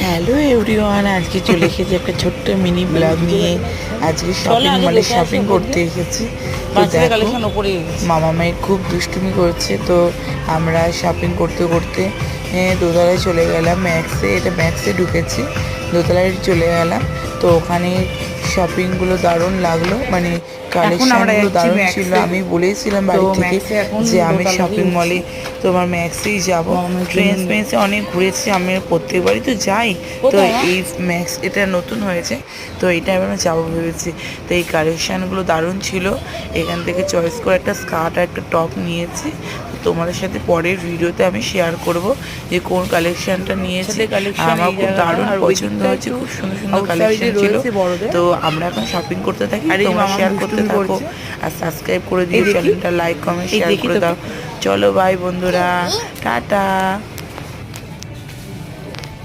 Hello everyone, আজকে চলে এসেছি একটা ছোট্ট মিনি ব্লগ নিয়ে। আজকে শপিং মলে শপিং করতে এসেছি। তো দেখো মামা মায়ের খুব দুষ্টুমি করছে। তো আমরা শপিং করতে করতে দোতলায় চলে গেলাম, ম্যাক্সে। এটা ম্যাক্সে ঢুকেছি, দোতলায় চলে গেলাম। তো ওখানে শপিংগুলো দারুণ লাগলো, মানে কালেকশনগুলো দারুণ ছিল। আমি বলেছিলাম বাড়ি থেকে যে আমি শপিং মলে তোমার ম্যাক্সেই যাবো। ট্রেন্ডস মেন্সে অনেক ঘুরেছি, আমি প্রত্যেকবারই তো যাই। তো এই ম্যাক্স এটা নতুন হয়েছে, তো এইটা আমি যাবো ভেবেছি। তো এই কালেকশানগুলো দারুণ ছিল। এখান থেকে চয়েস করে একটা স্কার্ট আর একটা টপ নিয়েছি। তো তোমাদের সাথে পরের ভিডিওতে আমি শেয়ার করব যে কোন কালেকশানটা নিয়েছি। আমার খুব দারুণ পছন্দ হয়েছে, খুব সুন্দর সুন্দর কালেকশন ছিল। তো আমরা এখন শপিং করতে থাকি, তোমরা শেয়ার করতে থাকো আর সাবস্ক্রাইব করে দিও চ্যানেলটা, লাইক কমেন্ট শেয়ার করে দাও। চলো বাই বন্ধুরা, টাটা।